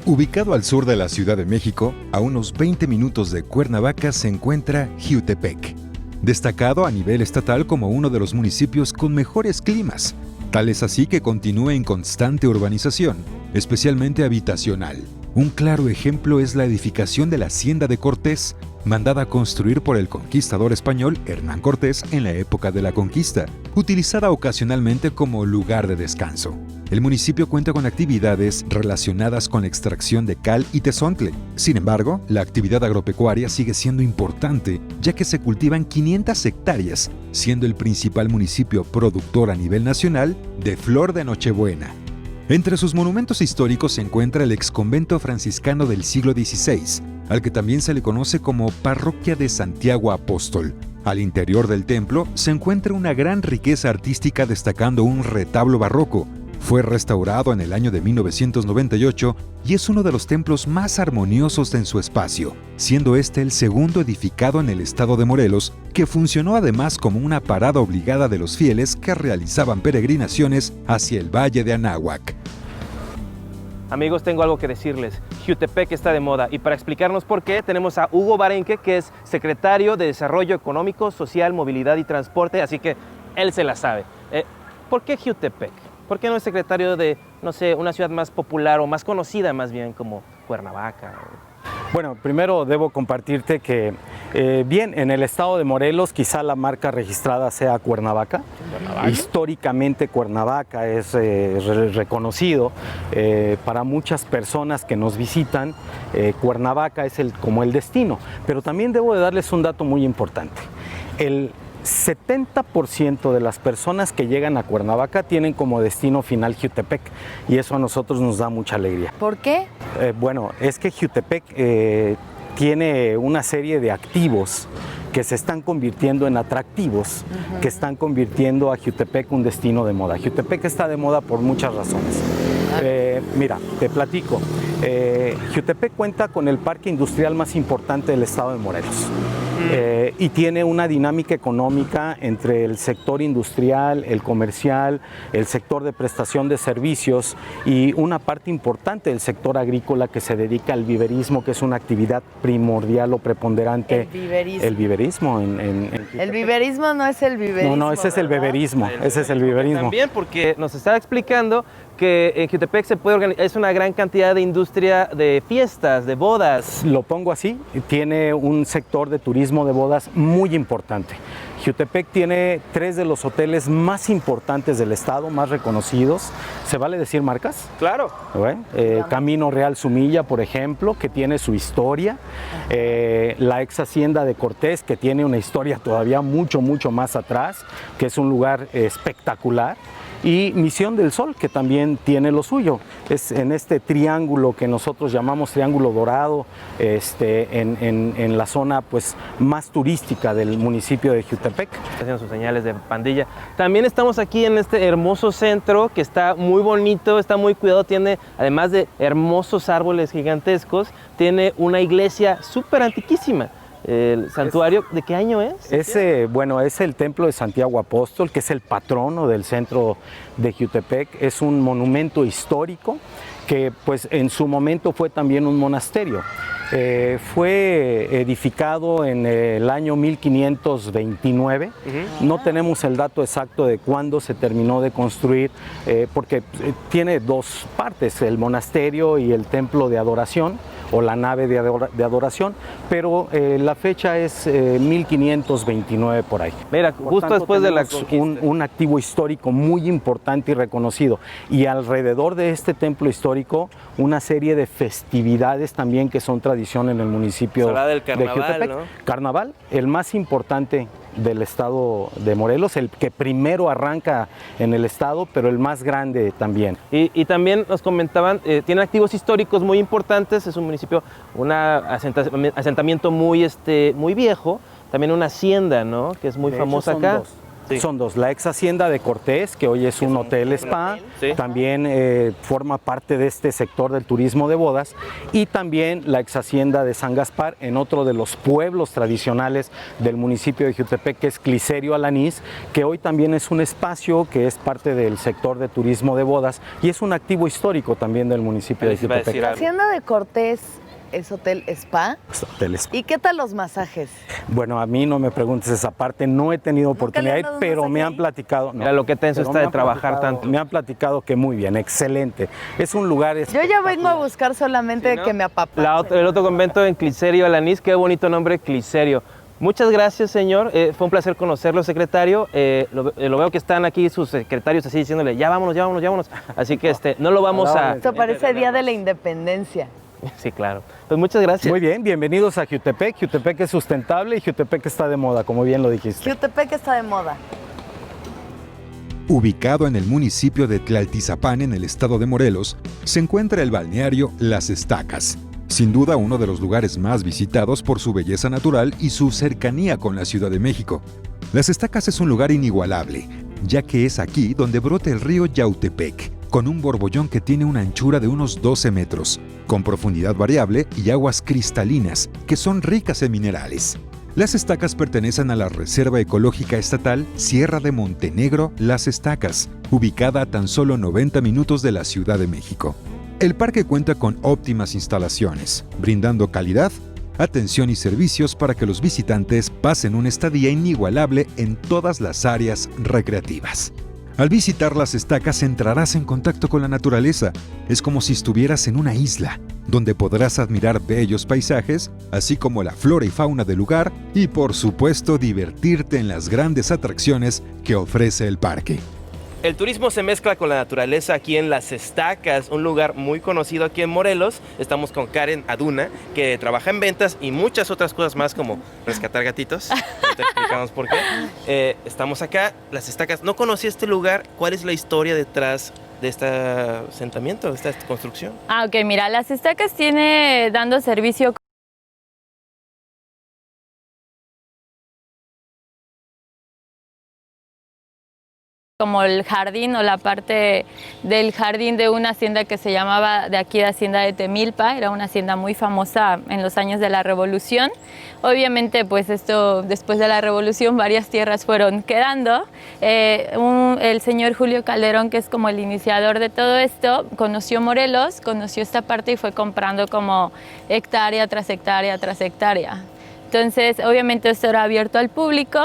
Ubicado al sur de la Ciudad de México, a unos 20 minutos de Cuernavaca se encuentra Jiutepec, destacado a nivel estatal como uno de los municipios con mejores climas. Tal es así que continúa en constante urbanización, especialmente habitacional. Un claro ejemplo es la edificación de la Hacienda de Cortés, mandada a construir por el conquistador español Hernán Cortés en la época de la conquista, utilizada ocasionalmente como lugar de descanso. El municipio cuenta con actividades relacionadas con la extracción de cal y tezontle. Sin embargo, la actividad agropecuaria sigue siendo importante, ya que se cultivan 500 hectáreas, siendo el principal municipio productor a nivel nacional de flor de Nochebuena. Entre sus monumentos históricos se encuentra el exconvento franciscano del siglo XVI, al que también se le conoce como Parroquia de Santiago Apóstol. Al interior del templo se encuentra una gran riqueza artística destacando un retablo barroco. Fue restaurado en el año de 1998 y es uno de los templos más armoniosos en su espacio, siendo este el segundo edificado en el estado de Morelos, que funcionó además como una parada obligada de los fieles que realizaban peregrinaciones hacia el Valle de Anáhuac. Amigos, tengo algo que decirles. Jiutepec está de moda y para explicarnos por qué tenemos a Hugo Barenque, que es secretario de Desarrollo Económico, Social, Movilidad y Transporte, así que él se la sabe. ¿Por qué Jiutepec? ¿Por qué no es secretario de, no sé, una ciudad más popular o más conocida más bien como Cuernavaca? Bueno, primero debo compartirte que, bien, en el estado de Morelos quizá la marca registrada sea Cuernavaca. Históricamente Cuernavaca es reconocido para muchas personas que nos visitan. Cuernavaca es como el destino, pero también debo de darles un dato muy importante. El 70% de las personas que llegan a Cuernavaca tienen como destino final Jiutepec y eso a nosotros nos da mucha alegría. ¿Por qué? Bueno, es que Jiutepec tiene una serie de activos que se están convirtiendo en atractivos, que están convirtiendo a Jiutepec un destino de moda. Jiutepec está de moda por muchas razones. Mira, te platico. Jiutepec cuenta con el parque industrial más importante del estado de Morelos. Y tiene una dinámica económica entre el sector industrial, el comercial, el sector de prestación de servicios y una parte importante del sector agrícola que se dedica al viverismo, que es una actividad primordial o preponderante. El viverismo. El viverismo El viverismo no es el viverismo. No, ese es el beberismo. Ese es el viverismo. También porque nos estaba explicando que en Jiutepec se puede organizar, es una gran cantidad de industria de fiestas, de bodas. Lo pongo así, tiene un sector de turismo de bodas muy importante. Jiutepec tiene 3 de los hoteles más importantes del estado, más reconocidos. ¿Se vale decir marcas? Claro. Camino Real Sumilla, por ejemplo, que tiene su historia. La ex Hacienda de Cortés, que tiene una historia todavía mucho más atrás, que es un lugar espectacular. Y Misión del Sol, que también tiene lo suyo. Es en este triángulo que nosotros llamamos Triángulo Dorado, en la zona pues, más turística del municipio de Jiutepec. Haciendo sus señales de pandilla. También estamos aquí en este hermoso centro que está muy bonito, está muy cuidado, tiene, además de hermosos árboles gigantescos, tiene una iglesia súper antiquísima. El santuario, ¿de qué año es? Bueno, es el templo de Santiago Apóstol, que es el patrono del centro de Jiutepec. Es un monumento histórico que pues en su momento fue también un monasterio. Fue edificado en el año 1529. No tenemos el dato exacto de cuándo se terminó de construir, porque tiene 2 partes, el monasterio y el templo de adoración, o la nave de adoración, pero la fecha es 1529 por ahí. Mira, justo después de la conquista. Un activo histórico muy importante y reconocido. Y alrededor de este templo histórico, una serie de festividades también que son tradición en el municipio del carnaval, de Jiutepec. ¿no? Carnaval, el más importante del estado de Morelos, el que primero arranca en el estado, pero el más grande también. Y también nos comentaban, tiene activos históricos muy importantes, es un municipio, un asentamiento muy viejo, también una hacienda, ¿no? Que es muy famosa acá. Sí. Son dos, la ex hacienda de Cortés, que hoy es un hotel spa, Sí. también forma parte de este sector del turismo de bodas, y también la ex hacienda de San Gaspar, en otro de los pueblos tradicionales del municipio de Jiutepec, que es Cliserio Alanís, que hoy también es un espacio que es parte del sector de turismo de bodas y es un activo histórico también del municipio de Les iba a decir Jiutepec. La algo. hacienda de Cortés es hotel spa. Es hotel spa. ¿Y qué tal los masajes? Bueno, a mí no me preguntes esa parte, no he tenido oportunidad de ir, dado un pero me masaje han ahí? platicado. Mira lo que tenso pero está me de han trabajar platicado- tanto. Me han platicado que muy bien, excelente. Es un lugar. Yo ya vengo a buscar solamente Sí, ¿no? que me apapachen. El otro convento en Cliserio Alanís, qué bonito nombre, Cliserio. Muchas gracias, señor. Fue un placer conocerlo, secretario. Lo veo que están aquí sus secretarios así diciéndole, ya vámonos, ya vámonos, ya vámonos. Así que no lo vamos a... Esto parece Día de la Independencia. Sí, claro. Pues muchas gracias. Muy bien, bienvenidos a Jiutepec. Jiutepec es sustentable y Jiutepec está de moda, como bien lo dijiste. Jiutepec está de moda. Ubicado en el municipio de Tlaltizapán, en el estado de Morelos, se encuentra el balneario Las Estacas. Sin duda uno de los lugares más visitados por su belleza natural y su cercanía con la Ciudad de México. Las Estacas es un lugar inigualable, ya que es aquí donde brota el río Yautepec, con un borbollón que tiene una anchura de unos 12 metros, con profundidad variable y aguas cristalinas, que son ricas en minerales. Las Estacas pertenecen a la Reserva Ecológica Estatal Sierra de Montenegro Las Estacas, ubicada a tan solo 90 minutos de la Ciudad de México. El parque cuenta con óptimas instalaciones, brindando calidad, atención y servicios para que los visitantes pasen una estadía inigualable en todas las áreas recreativas. Al visitar Las Estacas entrarás en contacto con la naturaleza. Es como si estuvieras en una isla, donde podrás admirar bellos paisajes, así como la flora y fauna del lugar y, por supuesto, divertirte en las grandes atracciones que ofrece el parque. El turismo se mezcla con la naturaleza aquí en Las Estacas, un lugar muy conocido aquí en Morelos. Estamos con Karen Aduna, que trabaja en ventas y muchas otras cosas más como rescatar gatitos. Te explicamos por qué. Estamos acá, Las Estacas. No conocí este lugar. ¿Cuál es la historia detrás de este asentamiento, de esta construcción? Ok, mira, Las Estacas tiene dando servicio como el jardín o la parte del jardín de una hacienda que se llamaba de aquí de Hacienda de Temilpa. Era una hacienda muy famosa en los años de la Revolución. Obviamente, pues esto, después de la Revolución, varias tierras fueron quedando. El señor Julio Calderón, que es como el iniciador de todo esto, conoció Morelos, conoció esta parte y fue comprando como hectárea tras hectárea tras hectárea. Entonces, obviamente esto era abierto al público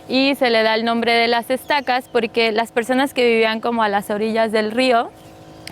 y se le da el nombre de Las Estacas porque las personas que vivían como a las orillas del río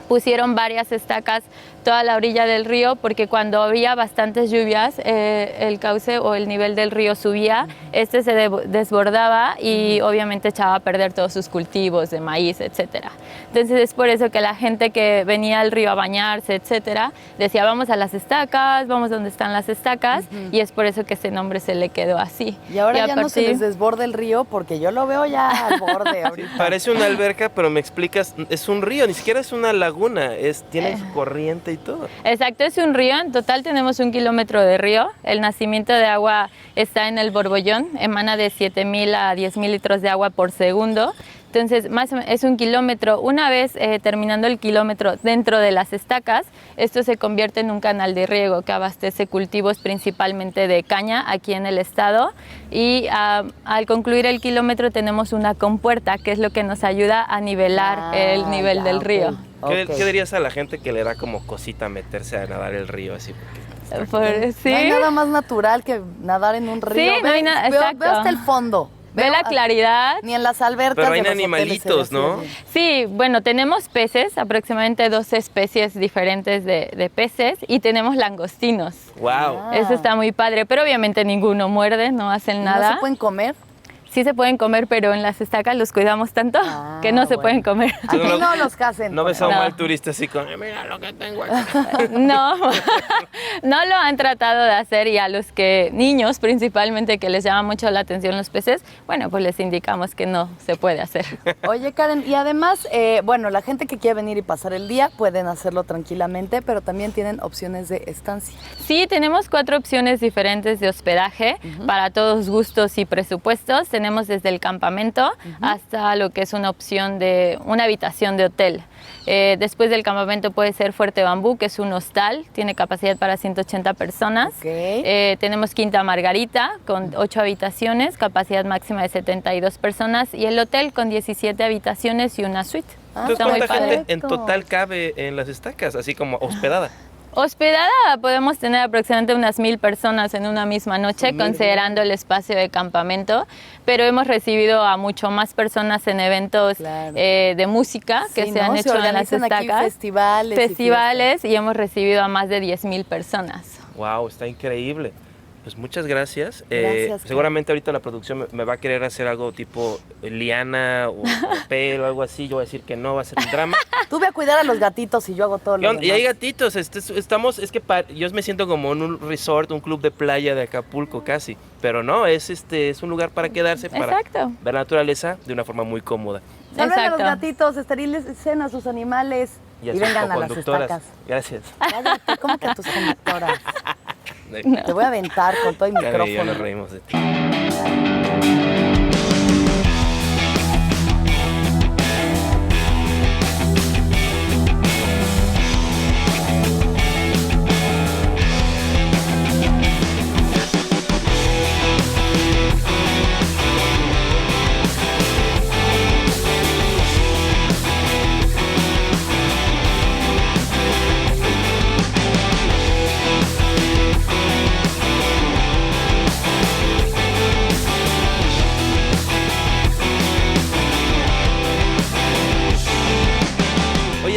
pusieron varias estacas toda la orilla del río porque cuando había bastantes lluvias el cauce o el nivel del río subía, este se desbordaba y obviamente echaba a perder todos sus cultivos de maíz, etcétera. Entonces es por eso que la gente que venía al río a bañarse, etcétera, decía vamos a las estacas, vamos donde están las estacas y es por eso que ese nombre se le quedó así. Y ahora ya no se les desborda el río porque yo lo veo ya al borde ahorita. Parece una alberca, pero me explicas, es un río, ni siquiera es una laguna, tiene su corriente y todo. Exacto, es un río, en total tenemos 1 kilómetro de río, el nacimiento de agua está en el Borbollón, emana de 7,000 a 10,000 litros de agua por segundo. Entonces, es 1 kilómetro. Una vez terminando el kilómetro dentro de Las Estacas, esto se convierte en un canal de riego que abastece cultivos principalmente de caña aquí en el estado. Y al concluir el kilómetro tenemos una compuerta, que es lo que nos ayuda a nivelar el nivel del río. ¿Qué dirías a la gente que le da como cosita meterse a nadar el río así? ¿Sí? No hay nada más natural que nadar en un río. Sí, no hay nada, exacto. Veo hasta el fondo. Ve la claridad. Ni en las albercas. Pero hay de los animalitos, hoteles ¿no? Sí, bueno, tenemos peces, aproximadamente 12 especies diferentes de peces y tenemos langostinos. ¡Wow! Eso está muy padre, pero obviamente ninguno muerde, no hacen nada. ¿No se pueden comer? Sí se pueden comer, pero en Las Estacas los cuidamos tanto que no se pueden comer. Aquí no los casen. ¿No ves a un No. mal turista así con, mira lo que tengo aquí? No, no lo han tratado de hacer y a los niños principalmente que les llama mucho la atención los peces, bueno, pues les indicamos que no se puede hacer. Oye, Karen, y además, bueno, la gente que quiere venir y pasar el día pueden hacerlo tranquilamente, pero también tienen opciones de estancia. Sí, tenemos 4 opciones diferentes de hospedaje para todos gustos y presupuestos. tenemos desde el campamento hasta lo que es una opción de una habitación de hotel. Después del campamento puede ser Fuerte Bambú, que es un hostal, tiene capacidad para 180 personas. Tenemos Quinta Margarita con 8 habitaciones, capacidad máxima de 72 personas, y el hotel con 17 habitaciones y una suite. Entonces, ¿cuánta gente en total cabe en las estacas, así como hospedada? Hospedada podemos tener aproximadamente unas 1000 personas en una misma noche, considerando el espacio de campamento, pero hemos recibido a mucho más personas en eventos de música que se han hecho en las estacas. Festivales y hemos recibido a más de 10,000 personas. Wow, está increíble. Pues muchas gracias. Gracias, seguramente ahorita la producción me va a querer hacer algo tipo liana o papel o algo así. Yo voy a decir que no, va a ser un drama. Tú ve a cuidar a los gatitos y yo hago todo lo demás. Y hay gatitos, yo me siento como en un resort, un club de playa de Acapulco casi. Pero no, es un lugar para quedarse, para ver la naturaleza de una forma muy cómoda. Salven a los gatitos, esterilicen a sus animales y vengan a las estacas. Gracias. Cállate, ¿cómo que a tus conductoras? No. Te voy a aventar con todo el micrófono. Ya nos reímos de ti.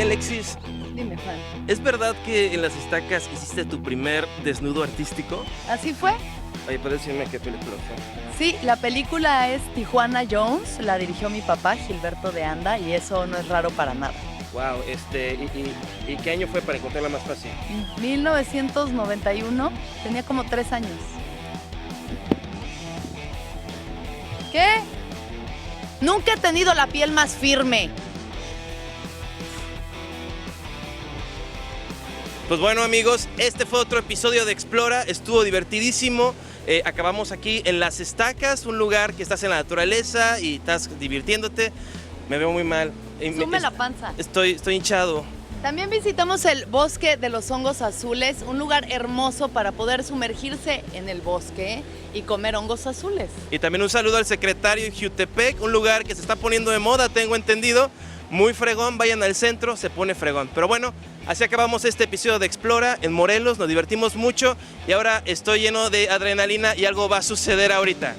Alexis, dime, Juan. ¿Es verdad que en las estacas hiciste tu primer desnudo artístico? ¿Así fue? Oye, ¿puedes decirme qué película fue? Sí, la película es Tijuana Jones, la dirigió mi papá, Gilberto de Anda, y eso no es raro para nada. Wow, ¿y qué año fue para encontrarla más fácil? 1991, tenía como 3 años. ¿Qué? Nunca he tenido la piel más firme. Pues bueno, amigos, este fue otro episodio de Explora, estuvo divertidísimo. Acabamos aquí en Las Estacas, un lugar que estás en la naturaleza y estás divirtiéndote. Me veo muy mal. Sume la panza. Estoy hinchado. También visitamos el Bosque de los Hongos Azules, un lugar hermoso para poder sumergirse en el bosque y comer hongos azules. Y también un saludo al secretario en Jutepec, un lugar que se está poniendo de moda, tengo entendido. Muy fregón, vayan al centro, se pone fregón. Pero bueno, así acabamos este episodio de Explora en Morelos, nos divertimos mucho y ahora estoy lleno de adrenalina y algo va a suceder ahorita.